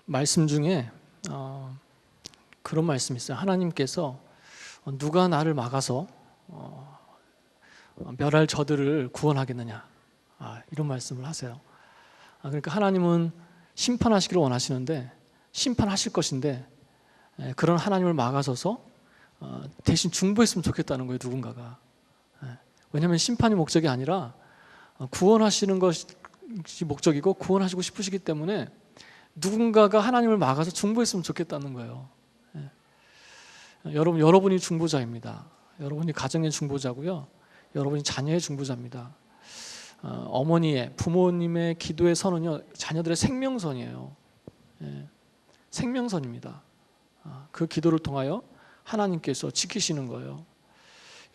말씀 중에 그런 말씀이 있어요. 하나님께서 누가 나를 막아서 멸할 저들을 구원하겠느냐, 이런 말씀을 하세요. 그러니까 하나님은 심판하시기를 원하시는데 심판하실 것인데 그런 하나님을 막아서서 대신 중보했으면 좋겠다는 거예요, 누군가가. 왜냐하면 심판이 목적이 아니라 구원하시는 것이 목적이고 구원하시고 싶으시기 때문에 누군가가 하나님을 막아서 중보했으면 좋겠다는 거예요. 여러분이 중보자입니다. 여러분이 가정의 중보자고요. 여러분이 자녀의 중보자입니다. 어머니의, 부모님의 기도의 선은요, 자녀들의 생명선이에요. 생명선입니다. 그 기도를 통하여 하나님께서 지키시는 거예요.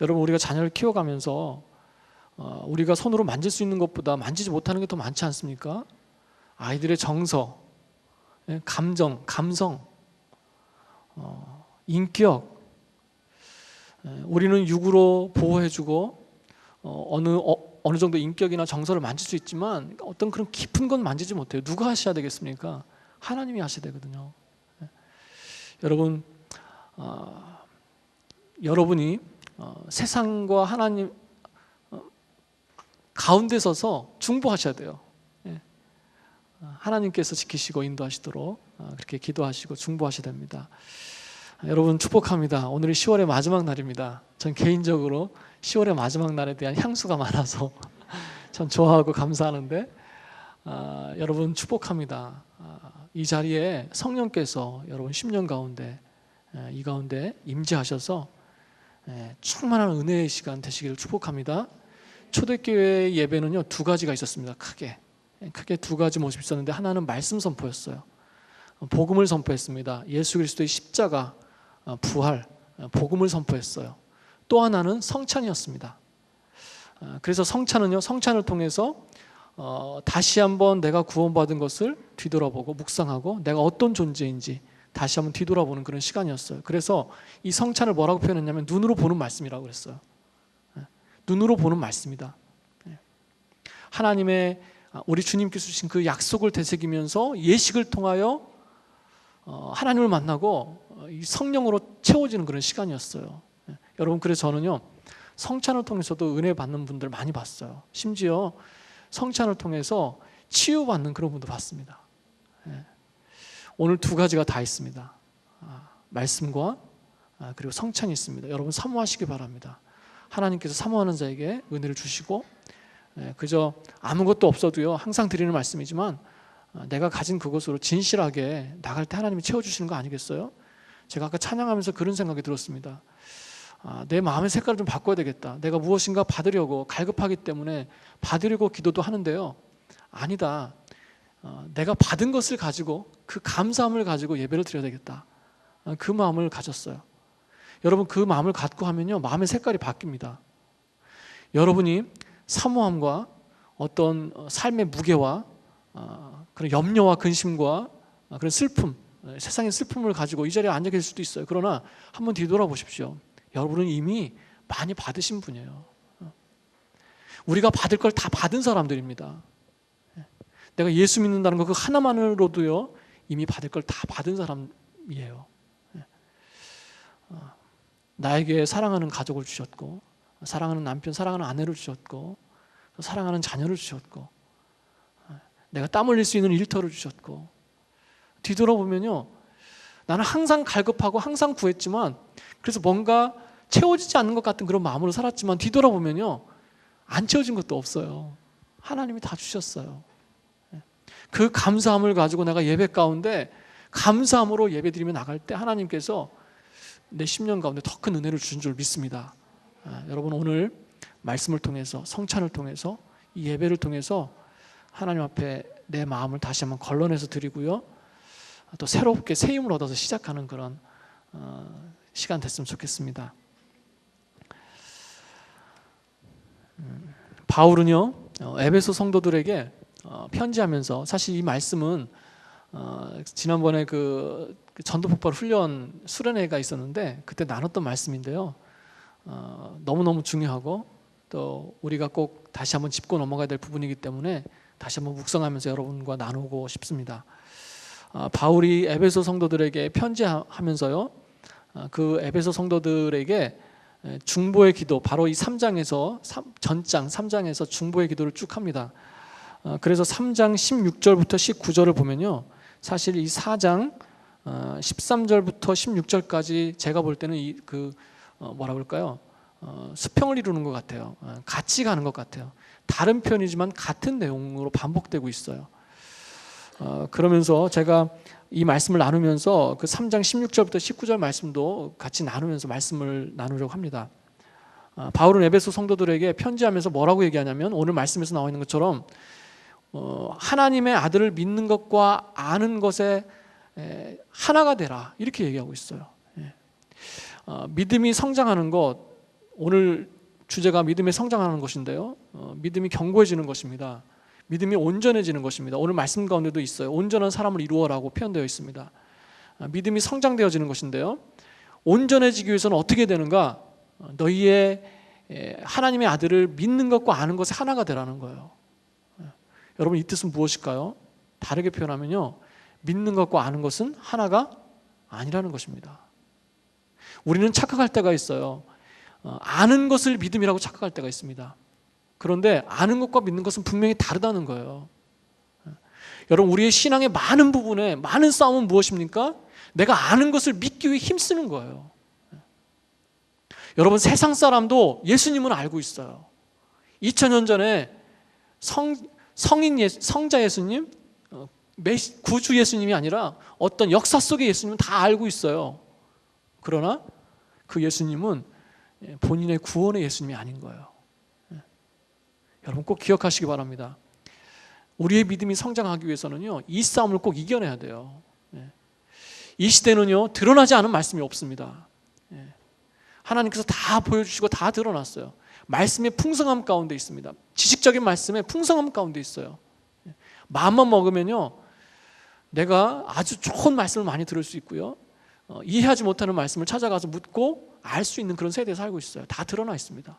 여러분, 우리가 자녀를 키워가면서 우리가 손으로 만질 수 있는 것보다 만지지 못하는 게 더 많지 않습니까? 아이들의 정서, 감정, 감성, 인격, 우리는 육으로 보호해주고 어느 정도 인격이나 정서를 만질 수 있지만 어떤 그런 깊은 건 만지지 못해요. 누가 하셔야 되겠습니까? 하나님이 하셔야 되거든요. 여러분이 세상과 하나님 가운데 서서 중보하셔야 돼요. 하나님께서 지키시고 인도하시도록 그렇게 기도하시고 중보하셔야 됩니다. 여러분, 축복합니다. 오늘이 10월의 마지막 날입니다. 전 개인적으로 10월의 마지막 날에 대한 향수가 많아서 참 좋아하고 감사하는데 여러분, 축복합니다. 이 자리에 성령께서 여러분 10년 가운데 이 가운데 임재하셔서 충만한 은혜의 시간 되시기를 축복합니다. 초대교회 예배는요, 두 가지가 있었습니다. 크게 두 가지 모습이 있었는데, 하나는 말씀 선포였어요. 복음을 선포했습니다. 예수 그리스도의 십자가, 부활, 복음을 선포했어요. 또 하나는 성찬이었습니다. 그래서 성찬을 통해서 다시 한번 내가 구원받은 것을 뒤돌아보고 묵상하고 내가 어떤 존재인지 다시 한번 뒤돌아보는 그런 시간이었어요. 그래서 이 성찬을 뭐라고 표현했냐면 눈으로 보는 말씀이라고 그랬어요. 눈으로 보는 말씀이다. 하나님의 우리 주님께서 주신 그 약속을 되새기면서 예식을 통하여 하나님을 만나고 이 성령으로 채워지는 그런 시간이었어요. 여러분, 그래서 저는요, 성찬을 통해서도 은혜 받는 분들 많이 봤어요. 심지어 성찬을 통해서 치유받는 그런 분도 봤습니다. 오늘 두 가지가 다 있습니다. 말씀과 그리고 성찬이 있습니다. 여러분, 사모하시기 바랍니다. 하나님께서 사모하는 자에게 은혜를 주시고, 그저 아무것도 없어도요, 항상 드리는 말씀이지만 내가 가진 그것으로 진실하게 나갈 때 하나님이 채워주시는 거 아니겠어요? 제가 아까 찬양하면서 그런 생각이 들었습니다. 내 마음의 색깔을 좀 바꿔야 되겠다. 내가 무엇인가 받으려고 갈급하기 때문에 받으려고 기도도 하는데요, 아니다. 내가 받은 것을 가지고 그 감사함을 가지고 예배를 드려야 되겠다. 그 마음을 가졌어요. 여러분, 그 마음을 갖고 하면요, 마음의 색깔이 바뀝니다. 여러분이 사모함과 어떤 삶의 무게와 그런 염려와 근심과 그런 슬픔, 세상의 슬픔을 가지고 이 자리에 앉아 계실 수도 있어요. 그러나 한번 뒤돌아보십시오. 여러분은 이미 많이 받으신 분이에요. 우리가 받을 걸 다 받은 사람들입니다. 내가 예수 믿는다는 거 그 하나만으로도요, 이미 받을 걸 다 받은 사람이에요. 나에게 사랑하는 가족을 주셨고, 사랑하는 남편, 사랑하는 아내를 주셨고, 사랑하는 자녀를 주셨고, 내가 땀 흘릴 수 있는 일터를 주셨고, 뒤돌아보면요, 나는 항상 갈급하고 항상 구했지만, 그래서 뭔가 채워지지 않는 것 같은 그런 마음으로 살았지만, 뒤돌아보면요, 안 채워진 것도 없어요. 하나님이 다 주셨어요. 그 감사함을 가지고 내가 예배 가운데 감사함으로 예배드리며 나갈 때 하나님께서 내 10년 가운데 더 큰 은혜를 주신 줄 믿습니다. 여러분, 오늘 말씀을 통해서, 성찬을 통해서, 이 예배를 통해서 하나님 앞에 내 마음을 다시 한번 걸러내서 드리고요, 또 새롭게 새 힘을 얻어서 시작하는 그런 시간 됐으면 좋겠습니다. 바울은요, 에베소 성도들에게 편지하면서, 사실 이 말씀은 지난번에 그 전도 폭발 훈련 수련회가 있었는데 그때 나눴던 말씀인데요, 너무너무 중요하고 또 우리가 꼭 다시 한번 짚고 넘어가야 될 부분이기 때문에 다시 한번 묵상하면서 여러분과 나누고 싶습니다. 바울이 에베소 성도들에게 편지하면서요, 그 에베소 성도들에게 중보의 기도, 바로 이 3장에서 전장 3장에서 중보의 기도를 쭉 합니다. 그래서 3장 16절부터 19절을 보면요, 사실 이 4장 13절부터 16절까지 제가 볼 때는 뭐라 그럴까요? 수평을 이루는 것 같아요. 같이 가는 것 같아요. 다른 편이지만 같은 내용으로 반복되고 있어요. 그러면서 제가 이 말씀을 나누면서 그 3장 16절부터 19절 말씀도 같이 나누면서 말씀을 나누려고 합니다. 바울은 에베소 성도들에게 편지하면서 뭐라고 얘기하냐면, 오늘 말씀에서 나와 있는 것처럼 하나님의 아들을 믿는 것과 아는 것에 하나가 되라, 이렇게 얘기하고 있어요. 믿음이 성장하는 것, 오늘 주제가 믿음이 성장하는 것인데요, 믿음이 견고해지는 것입니다. 믿음이 온전해지는 것입니다. 오늘 말씀 가운데도 있어요. 온전한 사람을 이루어라고 표현되어 있습니다. 믿음이 성장되어지는 것인데요, 온전해지기 위해서는 어떻게 되는가? 너희의 하나님의 아들을 믿는 것과 아는 것에 하나가 되라는 거예요. 여러분, 이 뜻은 무엇일까요? 다르게 표현하면요, 믿는 것과 아는 것은 하나가 아니라는 것입니다. 우리는 착각할 때가 있어요. 아는 것을 믿음이라고 착각할 때가 있습니다. 그런데 아는 것과 믿는 것은 분명히 다르다는 거예요. 여러분, 우리의 신앙의 많은 부분에 많은 싸움은 무엇입니까? 내가 아는 것을 믿기 위해 힘쓰는 거예요. 여러분, 세상 사람도 예수님은 알고 있어요. 2000년 전에 성자 예수님, 구주 예수님이 아니라 어떤 역사 속의 예수님은 다 알고 있어요. 그러나 그 예수님은 본인의 구원의 예수님이 아닌 거예요. 여러분, 꼭 기억하시기 바랍니다. 우리의 믿음이 성장하기 위해서는요, 이 싸움을 꼭 이겨내야 돼요. 이 시대는요, 드러나지 않은 말씀이 없습니다. 하나님께서 다 보여주시고 다 드러났어요. 말씀의 풍성함 가운데 있습니다. 지식적인 말씀의 풍성함 가운데 있어요. 마음만 먹으면요, 내가 아주 좋은 말씀을 많이 들을 수 있고요, 이해하지 못하는 말씀을 찾아가서 묻고 알 수 있는 그런 세대에 살고 있어요. 다 드러나 있습니다.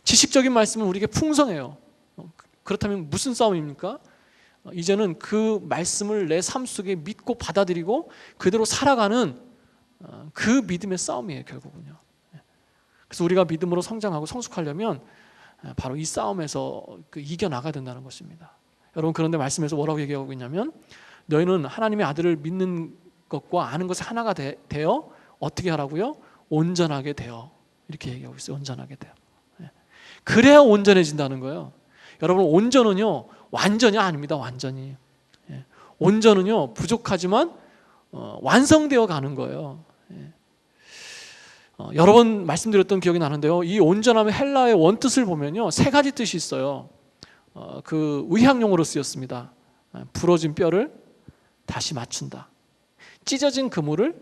지식적인 말씀은 우리에게 풍성해요. 그렇다면 무슨 싸움입니까? 이제는 그 말씀을 내 삶 속에 믿고 받아들이고 그대로 살아가는 그 믿음의 싸움이에요, 결국은요. 그래서 우리가 믿음으로 성장하고 성숙하려면 바로 이 싸움에서 이겨나가야 된다는 것입니다. 여러분, 그런데 말씀에서 뭐라고 얘기하고 있냐면, 너희는 하나님의 아들을 믿는 것과 아는 것이 하나가 되어 어떻게 하라고요? 온전하게 되어, 이렇게 얘기하고 있어요. 온전하게 되어. 그래야 온전해진다는 거예요. 여러분, 온전은요, 완전이 아닙니다. 완전히. 온전은요, 부족하지만 완성되어 가는 거예요. 여러 번 말씀드렸던 기억이 나는데요, 이 온전함의 헬라의 원뜻을 보면요, 세 가지 뜻이 있어요. 그 의학용어로 쓰였습니다. 부러진 뼈를 다시 맞춘다, 찢어진 그물을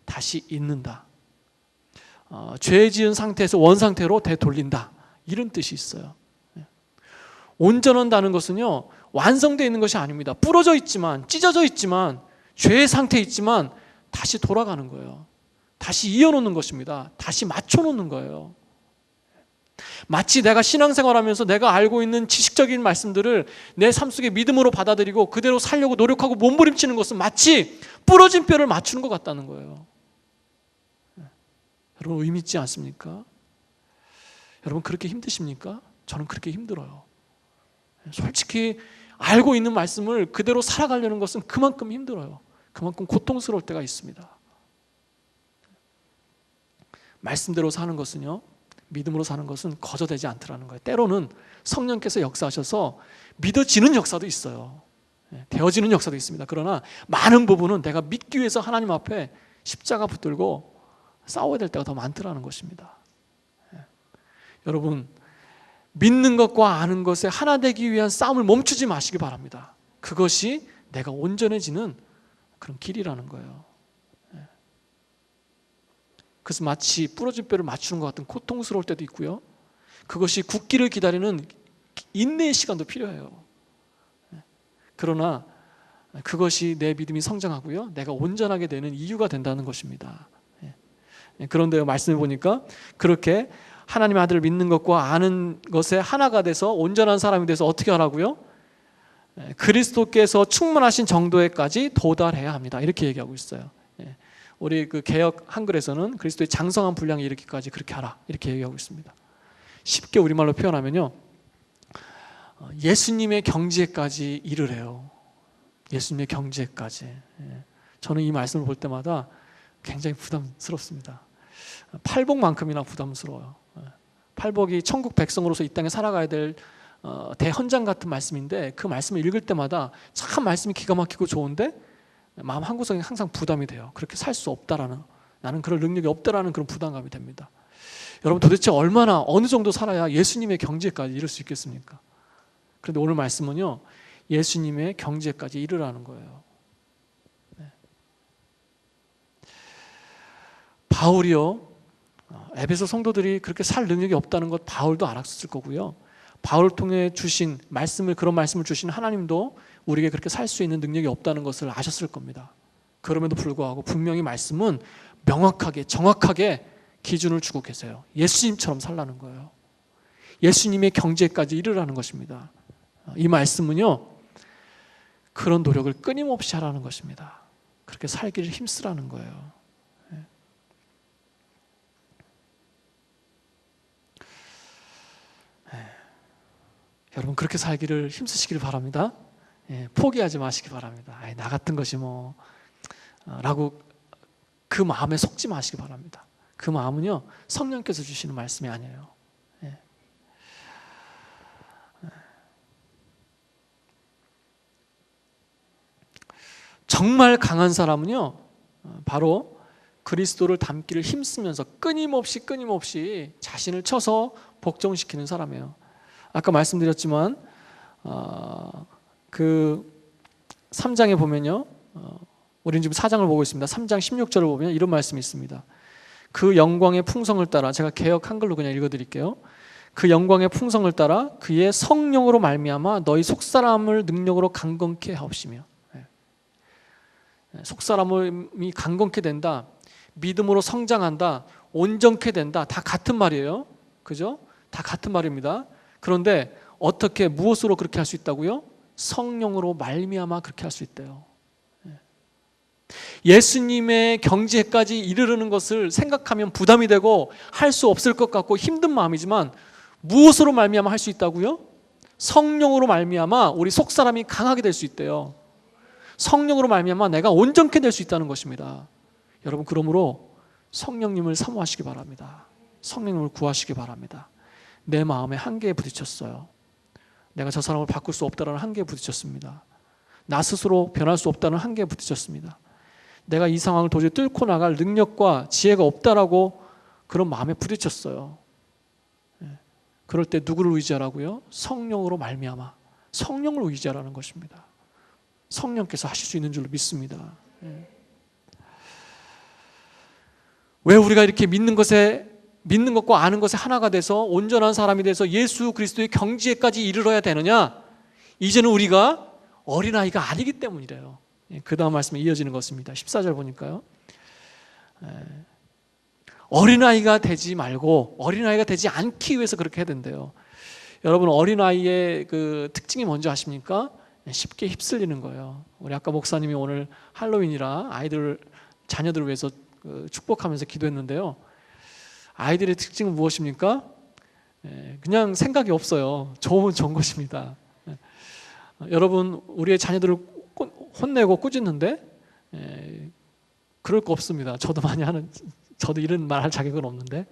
다시 잇는다, 죄 지은 상태에서 원상태로 되돌린다, 이런 뜻이 있어요. 온전한다는 것은요, 완성되어 있는 것이 아닙니다. 부러져 있지만, 찢어져 있지만, 죄의 상태에 있지만 다시 돌아가는 거예요. 다시 이어놓는 것입니다. 다시 맞춰놓는 거예요. 마치 내가 신앙생활하면서 내가 알고 있는 지식적인 말씀들을 내 삶 속에 믿음으로 받아들이고 그대로 살려고 노력하고 몸부림치는 것은 마치 부러진 뼈를 맞추는 것 같다는 거예요. 여러분, 의미 있지 않습니까? 여러분, 그렇게 힘드십니까? 저는 그렇게 힘들어요. 솔직히 알고 있는 말씀을 그대로 살아가려는 것은 그만큼 힘들어요. 그만큼 고통스러울 때가 있습니다. 말씀대로 사는 것은요, 믿음으로 사는 것은 거저되지 않더라는 거예요. 때로는 성령께서 역사하셔서 믿어지는 역사도 있어요. 되어지는 역사도 있습니다. 그러나 많은 부분은 내가 믿기 위해서 하나님 앞에 십자가 붙들고 싸워야 될 때가 더 많더라는 것입니다. 여러분, 믿는 것과 아는 것에 하나 되기 위한 싸움을 멈추지 마시기 바랍니다. 그것이 내가 온전해지는 그런 길이라는 거예요. 그래서 마치 부러진 뼈를 맞추는 것 같은 고통스러울 때도 있고요, 그것이 굳기를 기다리는 인내의 시간도 필요해요. 그러나 그것이 내 믿음이 성장하고요, 내가 온전하게 되는 이유가 된다는 것입니다. 그런데요, 말씀해 보니까 그렇게 하나님의 아들을 믿는 것과 아는 것에 하나가 돼서 온전한 사람이 돼서 어떻게 하라고요? 그리스도께서 충만하신 정도에까지 도달해야 합니다. 이렇게 얘기하고 있어요. 우리 그 개역 한글에서는 그리스도의 장성한 분량에 이르기까지 그렇게 하라 이렇게 얘기하고 있습니다. 쉽게 우리말로 표현하면요, 예수님의 경지에까지 이르래요. 예수님의 경지에까지. 저는 이 말씀을 볼 때마다 굉장히 부담스럽습니다. 팔복만큼이나 부담스러워요. 팔복이 천국 백성으로서 이 땅에 살아가야 될 대헌장 같은 말씀인데, 그 말씀을 읽을 때마다 참 말씀이 기가 막히고 좋은데 마음 한구석에 항상 부담이 돼요. 그렇게 살 수 없다라는, 나는 그럴 능력이 없다라는 그런 부담감이 됩니다. 여러분, 도대체 얼마나 어느 정도 살아야 예수님의 경지에까지 이룰 수 있겠습니까? 그런데 오늘 말씀은요, 예수님의 경지에까지 이르라는 거예요. 바울이요, 에베소 성도들이 그렇게 살 능력이 없다는 것 바울도 알았을 거고요, 바울을 통해 주신 말씀을, 그런 말씀을 주신 하나님도 우리에게 그렇게 살 수 있는 능력이 없다는 것을 아셨을 겁니다. 그럼에도 불구하고 분명히 말씀은 명확하게 정확하게 기준을 주고 계세요. 예수님처럼 살라는 거예요. 예수님의 경지에까지 이르라는 것입니다. 이 말씀은요, 그런 노력을 끊임없이 하라는 것입니다. 그렇게 살기를 힘쓰라는 거예요. 여러분, 그렇게 살기를 힘쓰시길 바랍니다. 포기하지 마시기 바랍니다. 나 같은 것이 뭐 라고 그 마음에 속지 마시기 바랍니다. 그 마음은요, 성령께서 주시는 말씀이 아니에요. 정말 강한 사람은요, 바로 그리스도를 닮기를 힘쓰면서 끊임없이 자신을 쳐서 복종시키는 사람이에요. 아까 말씀드렸지만 그 3장에 보면요, 우리는 지금 4장을 보고 있습니다. 3장 16절을 보면 이런 말씀이 있습니다. 그 영광의 풍성을 따라, 제가 개역 한글로 그냥 읽어드릴게요. 그 영광의 풍성을 따라 그의 성령으로 말미암아 너희 속사람을 능력으로 강건케 하옵시며. 속사람이 강건케 된다, 믿음으로 성장한다, 온전케 된다, 다 같은 말이에요. 그죠? 다 같은 말입니다. 그런데 어떻게, 무엇으로 그렇게 할 수 있다고요? 성령으로 말미암아 그렇게 할 수 있대요. 예수님의 경지에까지 이르르는 것을 생각하면 부담이 되고 할 수 없을 것 같고 힘든 마음이지만, 무엇으로 말미암아 할 수 있다고요? 성령으로 말미암아 우리 속사람이 강하게 될 수 있대요. 성령으로 말미암아 내가 온전케 될 수 있다는 것입니다. 여러분, 그러므로 성령님을 사모하시기 바랍니다. 성령님을 구하시기 바랍니다. 내 마음의 한계에 부딪혔어요. 내가 저 사람을 바꿀 수 없다는 한계에 부딪혔습니다. 나 스스로 변할 수 없다는 한계에 부딪혔습니다. 내가 이 상황을 도저히 뚫고 나갈 능력과 지혜가 없다라고 그런 마음에 부딪혔어요. 그럴 때 누구를 의지하라고요? 성령으로 말미암아 성령을 의지하라는 것입니다. 성령께서 하실 수 있는 줄로 믿습니다. 왜 우리가 이렇게 믿는 것과 아는 것에 하나가 돼서 온전한 사람이 돼서 예수 그리스도의 경지에까지 이르러야 되느냐? 이제는 우리가 어린아이가 아니기 때문이래요. 그 다음 말씀에 이어지는 것입니다. 14절 보니까요, 어린아이가 되지 말고 어린아이가 되지 않기 위해서 그렇게 해야 된대요. 여러분, 어린아이의 그 특징이 뭔지 아십니까? 쉽게 휩쓸리는 거예요. 우리 아까 목사님이 오늘 할로윈이라 자녀들을 위해서 축복하면서 기도했는데요, 아이들의 특징은 무엇입니까? 그냥 생각이 없어요. 좋은 것입니다. 여러분, 우리의 자녀들을 혼내고 꾸짖는데 그럴 거 없습니다. 저도 이런 말 할 자격은 없는데,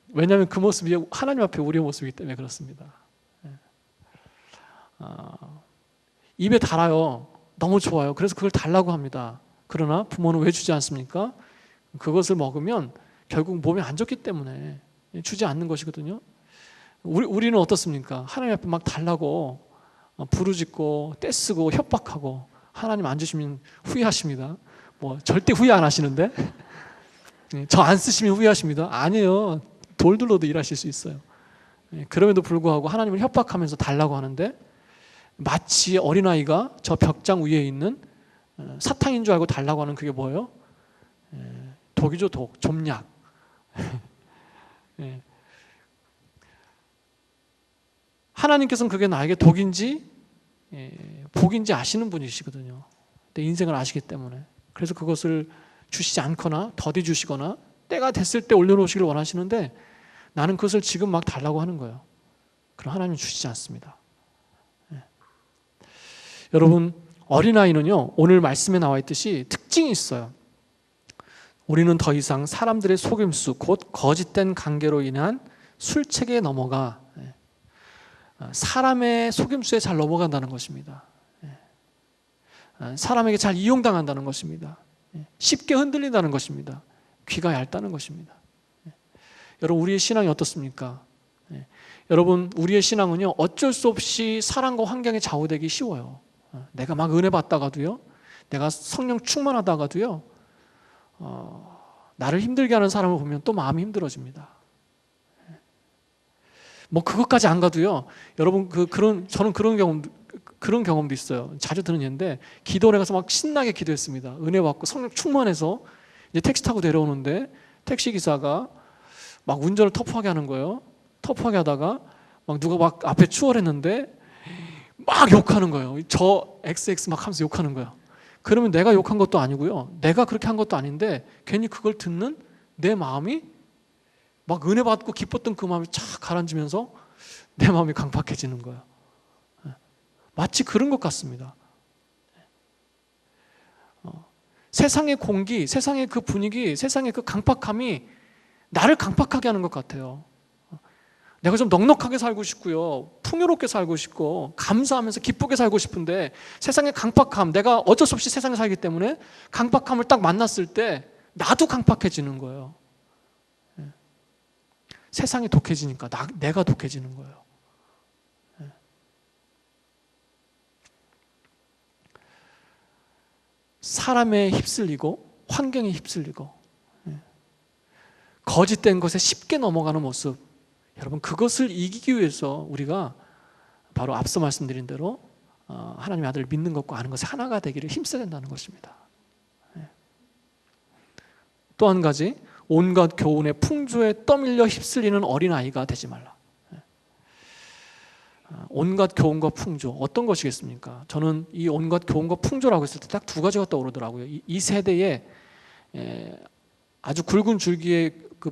왜냐하면 그 모습이 하나님 앞에 우리의 모습이기 때문에 그렇습니다. 입에 달아요. 너무 좋아요. 그래서 그걸 달라고 합니다. 그러나 부모는 왜 주지 않습니까? 그것을 먹으면 결국 몸에 안 좋기 때문에 주지 않는 것이거든요. 우리는 어떻습니까? 하나님 앞에 막 달라고 부르짖고 떼쓰고 협박하고, 하나님 안 주시면 후회하십니다. 뭐 절대 후회 안 하시는데 저 안 쓰시면 후회하십니다. 아니에요. 돌들로도 일하실 수 있어요. 그럼에도 불구하고 하나님을 협박하면서 달라고 하는데, 마치 어린아이가 저 벽장 위에 있는 사탕인 줄 알고 달라고 하는, 그게 뭐예요? 독이죠, 독. 좀약. 하나님께서는 그게 나에게 독인지 복인지 아시는 분이시거든요. 내 인생을 아시기 때문에. 그래서 그것을 주시지 않거나 더디 주시거나 때가 됐을 때 올려놓으시길 원하시는데 나는 그것을 지금 막 달라고 하는 거예요. 그럼 하나님은 주시지 않습니다. 여러분, 어린아이는요, 오늘 말씀에 나와 있듯이 특징이 있어요. 우리는 더 이상 사람들의 속임수, 곧 거짓된 관계로 인한 술책에 넘어가 사람의 속임수에 잘 넘어간다는 것입니다. 사람에게 잘 이용당한다는 것입니다. 쉽게 흔들린다는 것입니다. 귀가 얇다는 것입니다. 여러분, 우리의 신앙이 어떻습니까? 여러분, 우리의 신앙은요, 어쩔 수 없이 사람과 환경에 좌우되기 쉬워요. 내가 막 은혜 받다가도요, 내가 성령 충만하다가도요, 나를 힘들게 하는 사람을 보면 또 마음이 힘들어집니다. 뭐 그것까지 안 가도요, 여러분, 저는 그런 경험도 있어요. 자주 드는 얘기인데, 기도를 가서 막 신나게 기도했습니다. 은혜 받고 성령 충만해서 이제 택시 타고 내려오는데 택시 기사가 막 운전을 터프하게 하는 거예요. 터프하게 하다가 막 누가 막 앞에 추월했는데 막 욕하는 거예요. 저 XX 막 하면서 욕하는 거예요. 그러면 내가 욕한 것도 아니고요, 내가 그렇게 한 것도 아닌데 괜히 그걸 듣는 내 마음이 막 은혜 받고 기뻤던 그 마음이 착 가라앉으면서 내 마음이 강팍해지는 거예요. 마치 그런 것 같습니다. 세상의 공기, 세상의 그 분위기, 세상의 그 강팍함이 나를 강팍하게 하는 것 같아요. 내가 좀 넉넉하게 살고 싶고요, 풍요롭게 살고 싶고 감사하면서 기쁘게 살고 싶은데 세상의 강팍함, 내가 어쩔 수 없이 세상에 살기 때문에 강팍함을 딱 만났을 때 나도 강팍해지는 거예요. 세상이 독해지니까 내가 독해지는 거예요. 사람에 휩쓸리고 환경에 휩쓸리고 거짓된 것에 쉽게 넘어가는 모습, 여러분, 그것을 이기기 위해서 우리가 바로 앞서 말씀드린 대로 하나님의 아들을 믿는 것과 아는 것이 하나가 되기를 힘써야 된다는 것입니다. 또 한 가지, 온갖 교훈의 풍조에 떠밀려 휩쓸리는 어린아이가 되지 말라. 온갖 교훈과 풍조, 어떤 것이겠습니까? 저는 이 온갖 교훈과 풍조라고 했을 때 딱 두 가지가 떠오르더라고요. 이 세대에 아주 굵은 줄기의 그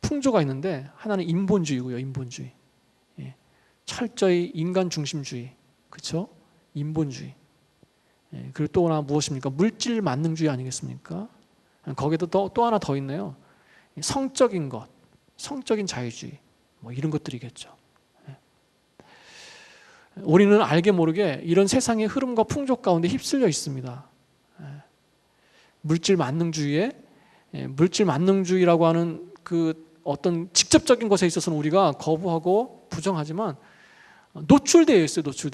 풍조가 있는데, 하나는 인본주의고요. 인본주의. 철저히 인간 중심주의, 그렇죠? 인본주의. 그리고 또 하나 무엇입니까? 물질 만능주의 아니겠습니까? 거기에도 또 하나 더 있네요. 성적인 것, 성적인 자유주의, 뭐 이런 것들이겠죠. 우리는 알게 모르게 이런 세상의 흐름과 풍조 가운데 휩쓸려 있습니다. 물질 만능주의라고 하는 그 어떤 직접적인 것에 있어서는 우리가 거부하고 부정하지만 노출되어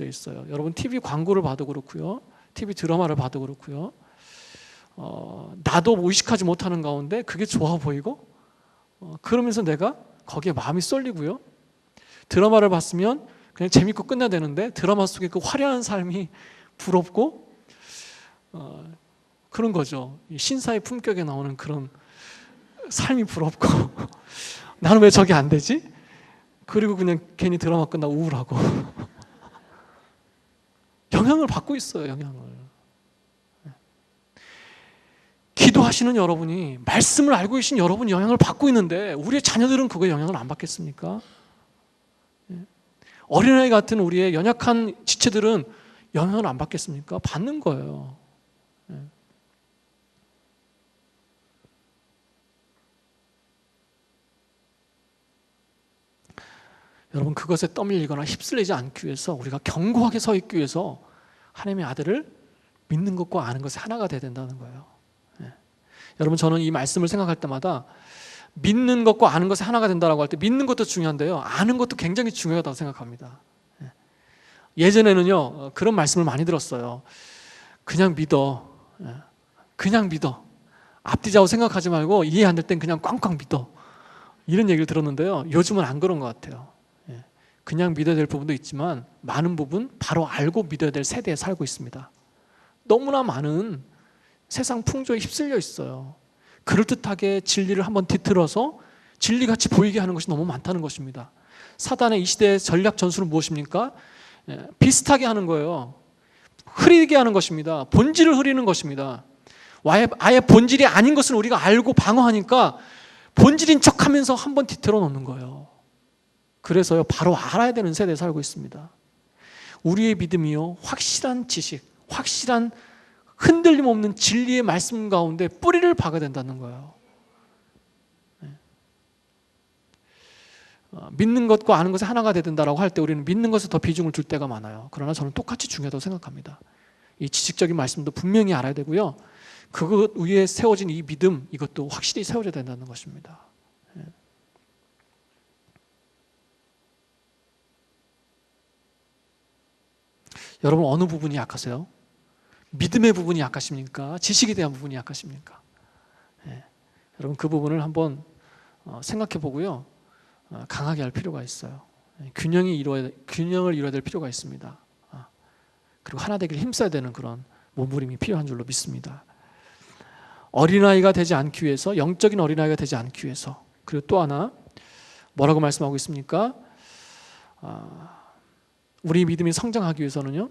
있어요. 여러분, TV 광고를 봐도 그렇고요, TV 드라마를 봐도 그렇고요, 나도 의식하지 못하는 가운데 그게 좋아 보이고, 그러면서 내가 거기에 마음이 쏠리고요, 드라마를 봤으면 그냥 재밌고 끝내야 되는데 드라마 속에 그 화려한 삶이 부럽고, 그런 거죠. 신사의 품격에 나오는 그런 삶이 부럽고 나는 왜 저게 안 되지? 그리고 그냥 괜히 드라마 끝나고 우울하고 영향을 받고 있어요. 영향을. 기도하시는 여러분이, 말씀을 알고 계신 여러분이 영향을 받고 있는데 우리의 자녀들은 그거에 영향을 안 받겠습니까? 어린아이 같은 우리의 연약한 지체들은 영향을 안 받겠습니까? 받는 거예요. 여러분, 그것에 떠밀리거나 휩쓸리지 않기 위해서 우리가 견고하게 서 있기 위해서 하나님의 아들을 믿는 것과 아는 것이 하나가 돼야 된다는 거예요. 여러분, 저는 이 말씀을 생각할 때마다 믿는 것과 아는 것이 하나가 된다고 할 때 믿는 것도 중요한데요, 아는 것도 굉장히 중요하다고 생각합니다. 예전에는요, 그런 말씀을 많이 들었어요. 그냥 믿어. 그냥 믿어. 앞뒤 좌우 생각하지 말고 이해 안 될 땐 그냥 꽝꽝 믿어. 이런 얘기를 들었는데요, 요즘은 안 그런 것 같아요. 그냥 믿어야 될 부분도 있지만 많은 부분 바로 알고 믿어야 될 세대에 살고 있습니다. 너무나 많은 세상 풍조에 휩쓸려 있어요. 그럴듯하게 진리를 한번 뒤틀어서 진리같이 보이게 하는 것이 너무 많다는 것입니다. 사단의 이 시대의 전략 전술은 무엇입니까? 비슷하게 하는 거예요. 흐리게 하는 것입니다. 본질을 흐리는 것입니다. 아예 본질이 아닌 것을 우리가 알고 방어하니까 본질인 척하면서 한번 뒤틀어 놓는 거예요. 그래서요, 바로 알아야 되는 세대에 살고 있습니다. 우리의 믿음이요, 확실한 지식, 확실한 흔들림 없는 진리의 말씀 가운데 뿌리를 박아야 된다는 거예요. 믿는 것과 아는 것이 하나가 돼야 된다라고 할 때 우리는 믿는 것에 더 비중을 줄 때가 많아요. 그러나 저는 똑같이 중요하다고 생각합니다. 이 지식적인 말씀도 분명히 알아야 되고요, 그것 위에 세워진 이 믿음, 이것도 확실히 세워져야 된다는 것입니다. 여러분, 어느 부분이 약하세요? 믿음의 부분이 약하십니까? 지식에 대한 부분이 약하십니까? 여러분, 그 부분을 한번 생각해 보고요, 강하게 할 필요가 있어요. 균형을 이루어야 될 필요가 있습니다. 그리고 하나 되기를 힘써야 되는 그런 몸부림이 필요한 줄로 믿습니다. 어린아이가 되지 않기 위해서, 영적인 어린아이가 되지 않기 위해서, 그리고 또 하나 뭐라고 말씀하고 있습니까? 우리 믿음이 성장하기 위해서는요,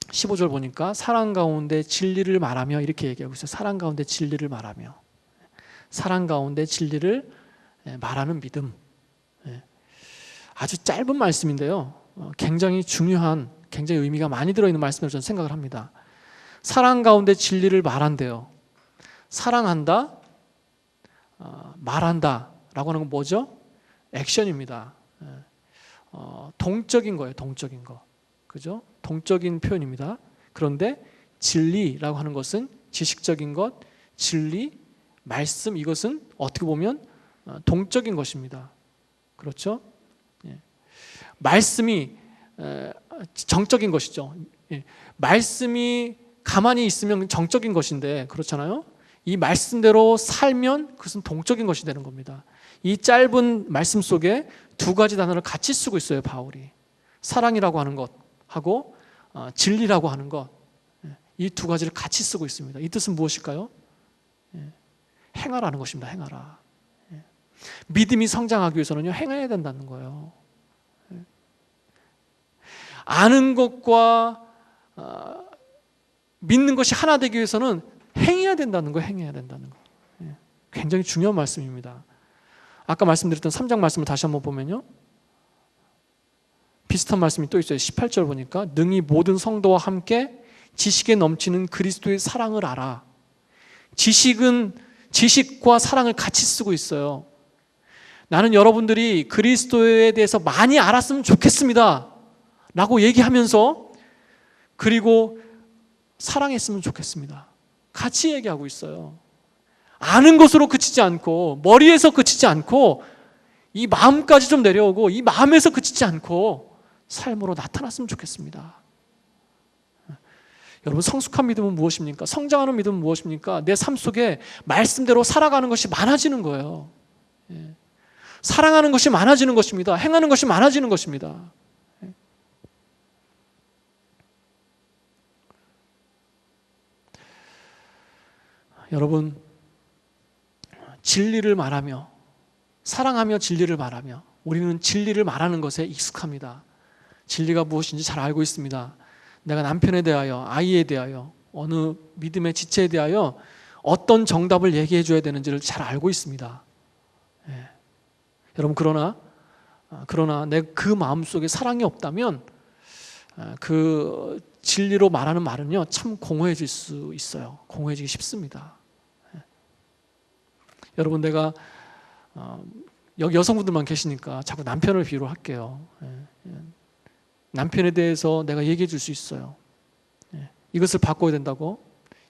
15절 보니까 사랑 가운데 진리를 말하며, 이렇게 얘기하고 있어요. 사랑 가운데 진리를 말하며. 사랑 가운데 진리를 말하는 믿음. 아주 짧은 말씀인데요, 굉장히 중요한, 굉장히 의미가 많이 들어있는 말씀으로 저는 생각을 합니다. 사랑 가운데 진리를 말한대요. 사랑한다, 말한다 라고 하는 건 뭐죠? 액션입니다. 동적인 거예요. 동적인 거. 그죠? 동적인 표현입니다. 그런데 진리라고 하는 것은 지식적인 것, 진리, 말씀, 이것은 어떻게 보면 동적인 것입니다. 그렇죠? 말씀이 정적인 것이죠. 말씀이 가만히 있으면 정적인 것인데, 그렇잖아요? 이 말씀대로 살면 그것은 동적인 것이 되는 겁니다. 이 짧은 말씀 속에 두 가지 단어를 같이 쓰고 있어요, 바울이. 사랑이라고 하는 것하고 진리라고 하는 것, 이 두 가지를 같이 쓰고 있습니다. 이 뜻은 무엇일까요? 행하라는 것입니다. 행하라. 믿음이 성장하기 위해서는요, 행해야 된다는 거예요. 아는 것과 믿는 것이 하나 되기 위해서는 행해야 된다는 거예요. 행해야 된다는 거. 굉장히 중요한 말씀입니다. 아까 말씀드렸던 3장 말씀을 다시 한번 보면요, 비슷한 말씀이 또 있어요. 18절 보니까 능히 모든 성도와 함께 지식에 넘치는 그리스도의 사랑을 알아. 지식과 사랑을 같이 쓰고 있어요. 나는 여러분들이 그리스도에 대해서 많이 알았으면 좋겠습니다 라고 얘기하면서, 그리고 사랑했으면 좋겠습니다, 같이 얘기하고 있어요. 아는 것으로 그치지 않고, 머리에서 그치지 않고, 이 마음까지 좀 내려오고, 이 마음에서 그치지 않고 삶으로 나타났으면 좋겠습니다. 여러분, 성숙한 믿음은 무엇입니까? 성장하는 믿음은 무엇입니까? 내 삶 속에 말씀대로 살아가는 것이 많아지는 거예요. 사랑하는 것이 많아지는 것입니다. 행하는 것이 많아지는 것입니다. 여러분, 진리를 말하며, 사랑하며 진리를 말하며, 우리는 진리를 말하는 것에 익숙합니다. 진리가 무엇인지 잘 알고 있습니다. 내가 남편에 대하여, 아이에 대하여, 어느 믿음의 지체에 대하여 어떤 정답을 얘기해 줘야 되는지를 잘 알고 있습니다. 여러분, 그러나 내 그 마음속에 사랑이 없다면 그 진리로 말하는 말은요, 참 공허해질 수 있어요. 공허해지기 쉽습니다. 여러분, 내가 여기 여성분들만 계시니까 자꾸 남편을 비유로 할게요. 남편에 대해서 내가 얘기해 줄 수 있어요. 이것을 바꿔야 된다고,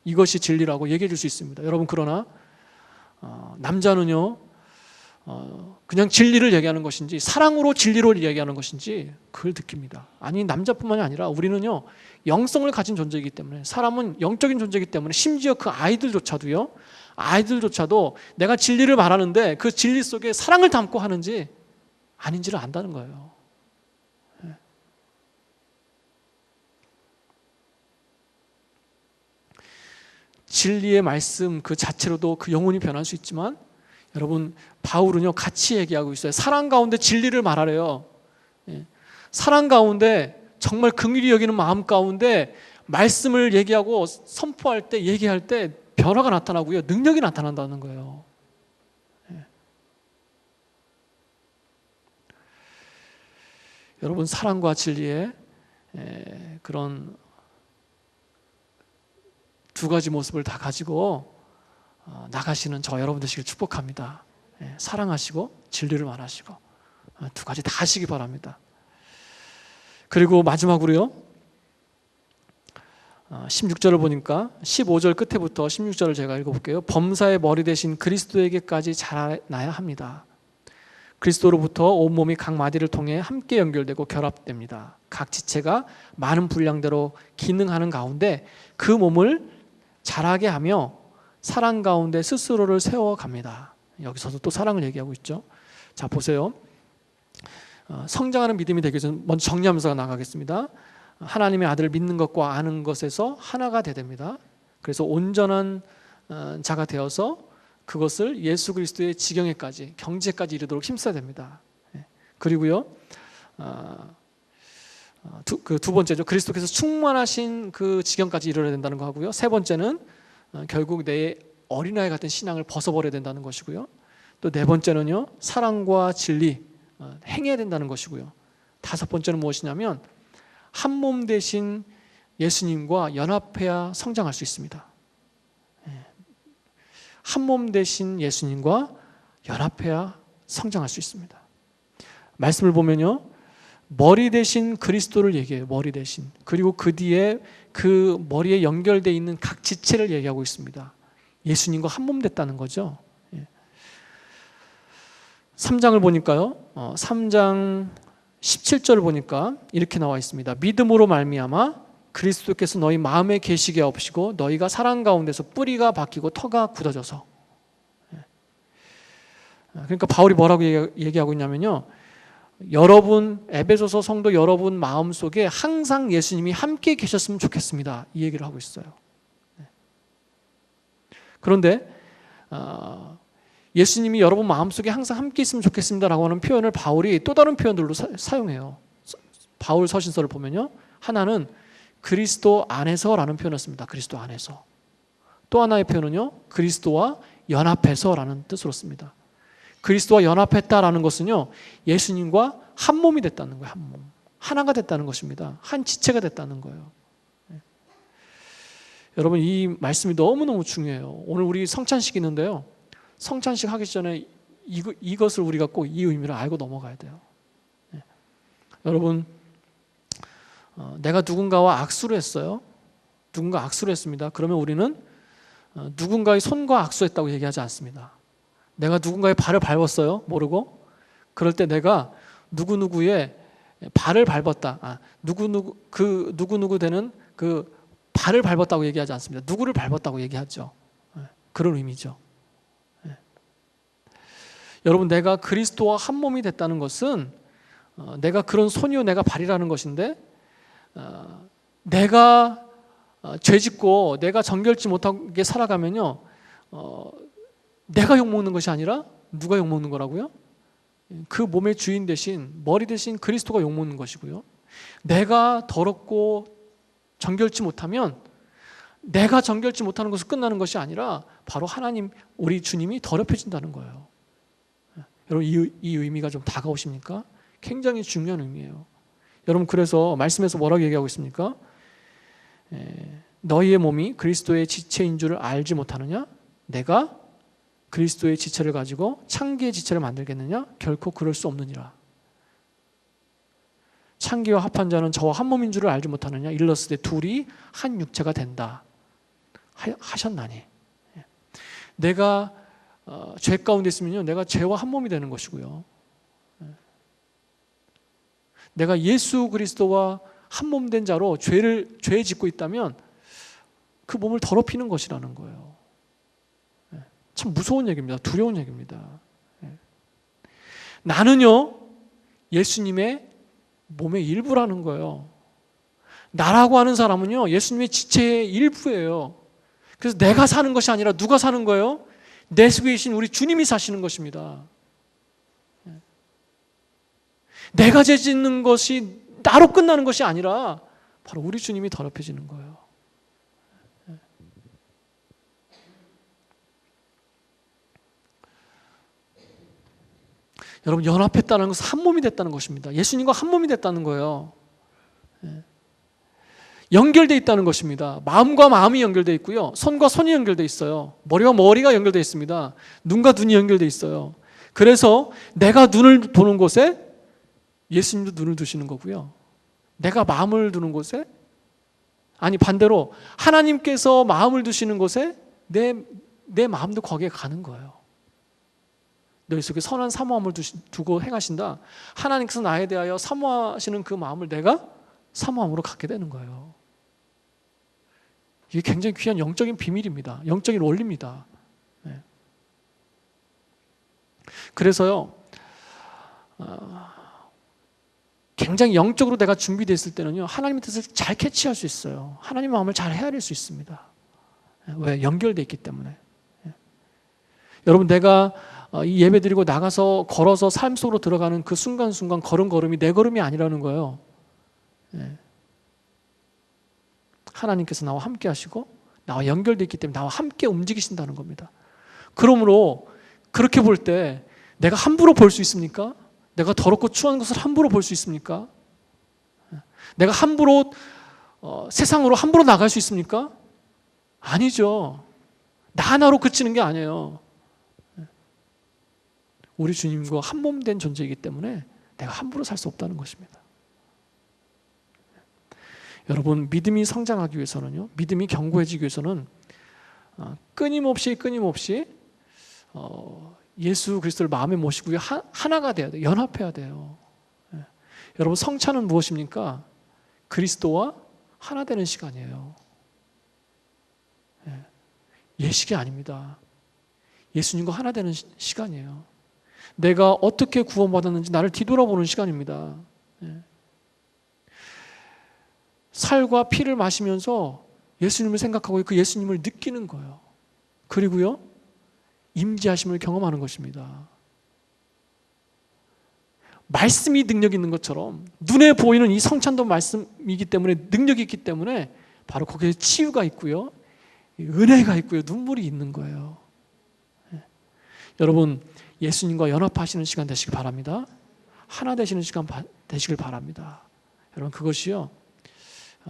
이것이 진리라고 얘기해 줄 수 있습니다. 여러분, 그러나 남자는요, 그냥 진리를 얘기하는 것인지, 사랑으로 진리를 얘기하는 것인지 그걸 느낍니다. 아니, 남자뿐만이 아니라 우리는요, 영성을 가진 존재이기 때문에, 사람은 영적인 존재이기 때문에, 심지어 그 아이들조차도 내가 진리를 말하는데 그 진리 속에 사랑을 담고 하는지 아닌지를 안다는 거예요. 진리의 말씀 그 자체로도 그 영혼이 변할 수 있지만, 여러분, 바울은요, 같이 얘기하고 있어요. 사랑 가운데 진리를 말하래요. 사랑 가운데 정말 긍휼히 여기는 마음 가운데 말씀을 얘기하고 선포할 때, 얘기할 때 변화가 나타나고요, 능력이 나타난다는 거예요. 여러분, 사랑과 진리의 그런 두 가지 모습을 다 가지고 나가시는 저 여러분 되시길 축복합니다. 사랑하시고 진리를 말하시고 두 가지 다 하시기 바랍니다. 그리고 마지막으로요, 16절을 보니까 15절 끝에부터 16절을 제가 읽어볼게요. 범사의 머리 대신 그리스도에게까지 자라나야 합니다. 그리스도로부터 온몸이 각 마디를 통해 함께 연결되고 결합됩니다. 각 지체가 많은 분량대로 기능하는 가운데 그 몸을 자라게 하며 사랑 가운데 스스로를 세워갑니다. 여기서도 또 사랑을 얘기하고 있죠. 자, 보세요. 성장하는 믿음이 되기 전 먼저 정리하면서 나가겠습니다. 하나님의 아들을 믿는 것과 아는 것에서 하나가 되됩니다. 그래서 온전한 자가 되어서 그것을 예수 그리스도의 지경에까지, 경지에까지 이르도록 힘써야 됩니다. 그리고요, 두 번째죠. 그리스도께서 충만하신 그 지경까지 이르러야 된다는 거 하고요. 세 번째는 결국 내 어린아이 같은 신앙을 벗어버려야 된다는 것이고요. 또 네 번째는요, 사랑과 진리 행해야 된다는 것이고요. 다섯 번째는 무엇이냐면 한 몸 되신 예수님과 연합해야 성장할 수 있습니다. 한 몸 되신 예수님과 연합해야 성장할 수 있습니다. 말씀을 보면요, 머리 대신 그리스도를 얘기해요. 머리 대신. 그리고 그 뒤에 그 머리에 연결되어 있는 각 지체를 얘기하고 있습니다. 예수님과 한 몸 됐다는 거죠. 3장을 보니까요, 3장 17절을 보니까 이렇게 나와 있습니다. 믿음으로 말미암아 그리스도께서 너희 마음에 계시게 하옵시고 너희가 사랑 가운데서 뿌리가 박히고 터가 굳어져서. 그러니까 바울이 뭐라고 얘기하고 있냐면요, 여러분, 에베소서 성도 여러분 마음속에 항상 예수님이 함께 계셨으면 좋겠습니다, 이 얘기를 하고 있어요. 그런데 예수님이 여러분 마음속에 항상 함께 있으면 좋겠습니다라고 하는 표현을 바울이 또 다른 표현들로 사용해요. 바울 서신서를 보면요, 하나는 그리스도 안에서라는 표현을 씁니다. 그리스도 안에서. 또 하나의 표현은요, 그리스도와 연합해서라는 뜻으로 씁니다. 그리스도와 연합했다라는 것은요, 예수님과 한 몸이 됐다는 거예요. 한 몸. 하나가 됐다는 것입니다. 한 지체가 됐다는 거예요. 여러분, 이 말씀이 너무너무 중요해요. 오늘 우리 성찬식 있는데요, 성찬식 하기 전에 이것을 우리가 꼭 이 의미를 알고 넘어가야 돼요. 여러분, 내가 누군가와 악수를 했어요. 누군가 악수를 했습니다. 그러면 우리는 누군가의 손과 악수했다고 얘기하지 않습니다. 내가 누군가의 발을 밟았어요, 모르고. 그럴 때 내가 누구누구의 발을 밟았다, 누구누구 되는 그 발을 밟았다고 얘기하지 않습니다. 누구를 밟았다고 얘기하죠. 그런 의미죠. 여러분, 내가 그리스도와 한 몸이 됐다는 것은 내가 그런 손이요 내가 발이라는 것인데, 내가 죄짓고 내가 정결치 못하게 살아가면요, 내가 욕먹는 것이 아니라 누가 욕먹는 거라고요? 그 몸의 주인 대신, 머리 대신 그리스도가 욕먹는 것이고요. 내가 더럽고 정결치 못하면 내가 정결치 못하는 것으로 끝나는 것이 아니라 바로 하나님, 우리 주님이 더럽혀진다는 거예요. 여러분, 이 의미가 좀 다가오십니까? 굉장히 중요한 의미예요. 여러분, 그래서 말씀에서 뭐라고 얘기하고 있습니까? 너희의 몸이 그리스도의 지체인 줄 알지 못하느냐? 내가 그리스도의 지체를 가지고 창기의 지체를 만들겠느냐? 결코 그럴 수 없느니라. 창기와 합한 자는 저와 한 몸인 줄을 알지 못하느냐? 일렀을 때 둘이 한 육체가 된다 하셨나니. 내가 죄 가운데 있으면요, 내가 죄와 한 몸이 되는 것이고요, 내가 예수 그리스도와 한 몸 된 자로 죄 짓고 있다면 그 몸을 더럽히는 것이라는 거예요. 참 무서운 얘기입니다. 두려운 얘기입니다. 나는요, 예수님의 몸의 일부라는 거예요. 나라고 하는 사람은요, 예수님의 지체의 일부예요. 그래서 내가 사는 것이 아니라 누가 사는 거예요? 내 속에 계신 우리 주님이 사시는 것입니다. 내가 죄 짓는 것이 나로 끝나는 것이 아니라 바로 우리 주님이 더럽혀지는 거예요. 여러분, 연합했다는 것은 한 몸이 됐다는 것입니다. 예수님과 한 몸이 됐다는 거예요. 연결되어 있다는 것입니다. 마음과 마음이 연결되어 있고요, 손과 손이 연결되어 있어요. 머리와 머리가 연결되어 있습니다. 눈과 눈이 연결되어 있어요. 그래서 내가 눈을 보는 곳에 예수님도 눈을 두시는 거고요, 내가 마음을 두는 곳에, 아니 반대로 하나님께서 마음을 두시는 곳에 내 마음도 거기에 가는 거예요. 너희 속에 선한 사모함을 두고 행하신다. 하나님께서 나에 대하여 사모하시는 그 마음을 내가 사모함으로 갖게 되는 거예요. 이게 굉장히 귀한 영적인 비밀입니다. 영적인 원리입니다. 네. 그래서요, 굉장히 영적으로 내가 준비됐을 때는요, 하나님의 뜻을 잘 캐치할 수 있어요. 하나님의 마음을 잘 헤아릴 수 있습니다. 왜? 연결되어 있기 때문에. 여러분, 내가 이 예배 드리고 나가서 걸어서 삶 속으로 들어가는 그 순간순간 걸음걸음이 내 걸음이 아니라는 거예요. 하나님께서 나와 함께 하시고 나와 연결되어 있기 때문에 나와 함께 움직이신다는 겁니다. 그러므로 그렇게 볼 때 내가 함부로 볼 수 있습니까? 내가 더럽고 추한 것을 함부로 볼 수 있습니까? 내가 함부로 세상으로 함부로 나갈 수 있습니까? 아니죠. 나 하나로 그치는 게 아니에요. 우리 주님과 한 몸 된 존재이기 때문에 내가 함부로 살 수 없다는 것입니다. 여러분, 믿음이 성장하기 위해서는요, 믿음이 견고해지기 위해서는 끊임없이 예수 그리스도를 마음에 모시고 하나가 돼야 돼요. 연합해야 돼요. 여러분, 성찬은 무엇입니까? 그리스도와 하나 되는 시간이에요. 예식이 아닙니다. 예수님과 하나 되는 시간이에요. 내가 어떻게 구원받았는지 나를 뒤돌아보는 시간입니다. 살과 피를 마시면서 예수님을 생각하고 그 예수님을 느끼는 거예요. 그리고요, 임재하심을 경험하는 것입니다. 말씀이 능력이 있는 것처럼 눈에 보이는 이 성찬도 말씀이기 때문에, 능력이 있기 때문에 바로 거기에 치유가 있고요, 은혜가 있고요, 눈물이 있는 거예요. 여러분, 예수님과 연합하시는 시간 되시길 바랍니다. 하나 되시는 시간 되시길 바랍니다. 여러분, 그것이요,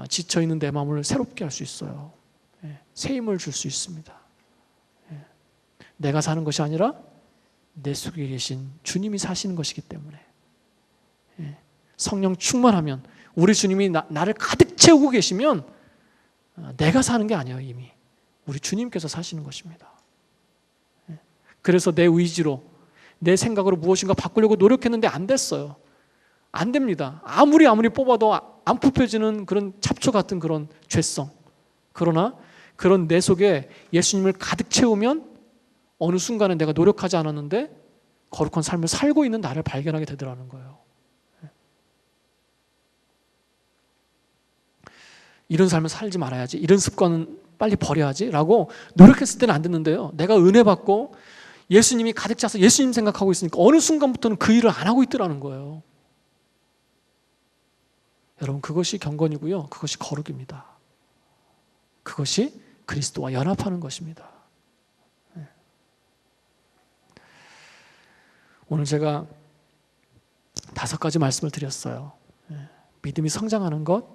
지쳐있는 내 마음을 새롭게 할 수 있어요. 새 힘을 줄 수 있습니다. 내가 사는 것이 아니라 내 속에 계신 주님이 사시는 것이기 때문에, 성령 충만하면, 우리 주님이 나를 가득 채우고 계시면 내가 사는 게 아니에요. 이미 우리 주님께서 사시는 것입니다. 그래서 내 의지로, 내 생각으로 무엇인가 바꾸려고 노력했는데 안 됐어요. 안 됩니다. 아무리 뽑아도 안 뽑혀지는 그런 잡초 같은 그런 죄성. 그러나 그런 내 속에 예수님을 가득 채우면 어느 순간에 내가 노력하지 않았는데 거룩한 삶을 살고 있는 나를 발견하게 되더라는 거예요. 이런 삶을 살지 말아야지, 이런 습관은 빨리 버려야지 라고 노력했을 때는 안 됐는데요, 내가 은혜 받고 예수님이 가득 차서 예수님 생각하고 있으니까 어느 순간부터는 그 일을 안 하고 있더라는 거예요. 여러분, 그것이 경건이고요, 그것이 거룩입니다. 그것이 그리스도와 연합하는 것입니다. 오늘 제가 5가지 말씀을 드렸어요. 믿음이 성장하는 것,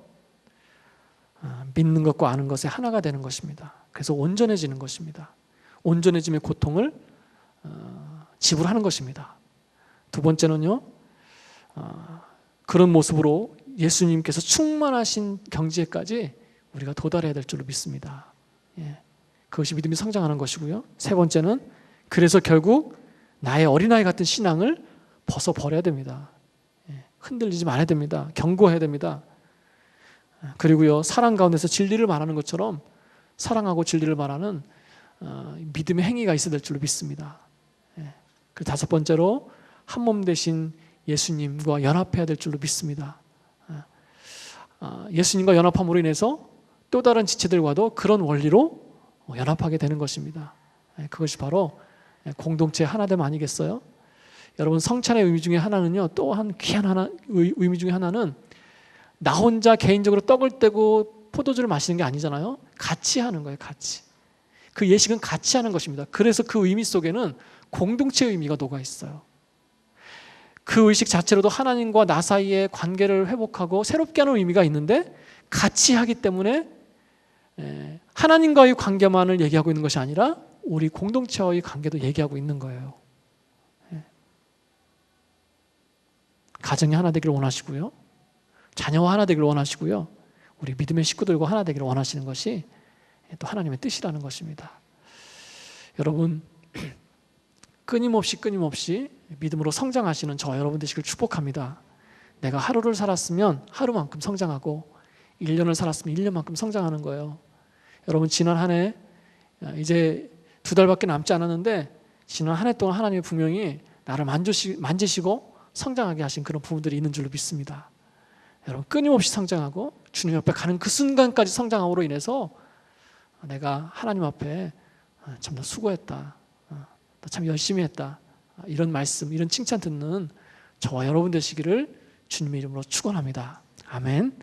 믿는 것과 아는 것의 하나가 되는 것입니다. 그래서 온전해지는 것입니다. 온전해짐의 고통을 지불하는 것입니다. 두 번째는요, 그런 모습으로 예수님께서 충만하신 경지에까지 우리가 도달해야 될 줄로 믿습니다. 그것이 믿음이 성장하는 것이고요. 세 번째는, 그래서 결국 나의 어린아이 같은 신앙을 벗어버려야 됩니다. 흔들리지 말아야 됩니다. 견고해야 됩니다. 그리고요, 사랑 가운데서 진리를 말하는 것처럼 사랑하고 진리를 말하는 믿음의 행위가 있어야 될 줄로 믿습니다. 그리고 5번째로, 한 몸 되신 예수님과 연합해야 될 줄로 믿습니다. 예수님과 연합함으로 인해서 또 다른 지체들과도 그런 원리로 연합하게 되는 것입니다. 그것이 바로 공동체 하나됨 아니겠어요? 여러분, 성찬의 의미 중에 하나는요, 또한 귀한 의미 중에 하나는 나 혼자 개인적으로 떡을 떼고 포도주를 마시는 게 아니잖아요. 같이 하는 거예요. 같이. 그 예식은 같이 하는 것입니다. 그래서 그 의미 속에는 공동체의 의미가 녹아 있어요. 그 의식 자체로도 하나님과 나 사이의 관계를 회복하고 새롭게 하는 의미가 있는데, 같이 하기 때문에 하나님과의 관계만을 얘기하고 있는 것이 아니라 우리 공동체와의 관계도 얘기하고 있는 거예요. 가정이 하나 되기를 원하시고요, 자녀와 하나 되기를 원하시고요, 우리 믿음의 식구들과 하나 되기를 원하시는 것이 또 하나님의 뜻이라는 것입니다. 여러분, 끊임없이 믿음으로 성장하시는 저 여러분 되시길 축복합니다. 내가 하루를 살았으면 하루만큼 성장하고 1년을 살았으면 1년만큼 성장하는 거예요. 여러분, 지난 한 해 이제 2달밖에 남지 않았는데, 지난 한 해 동안 하나님이 분명히 나를 만지시고 성장하게 하신 그런 부분들이 있는 줄로 믿습니다. 여러분, 끊임없이 성장하고 주님 옆에 가는 그 순간까지 성장함으로 인해서 내가 하나님 앞에 참 더 수고했다, 참 열심히 했다, 이런 말씀, 이런 칭찬 듣는 저와 여러분 되시기를 주님의 이름으로 축원합니다. 아멘.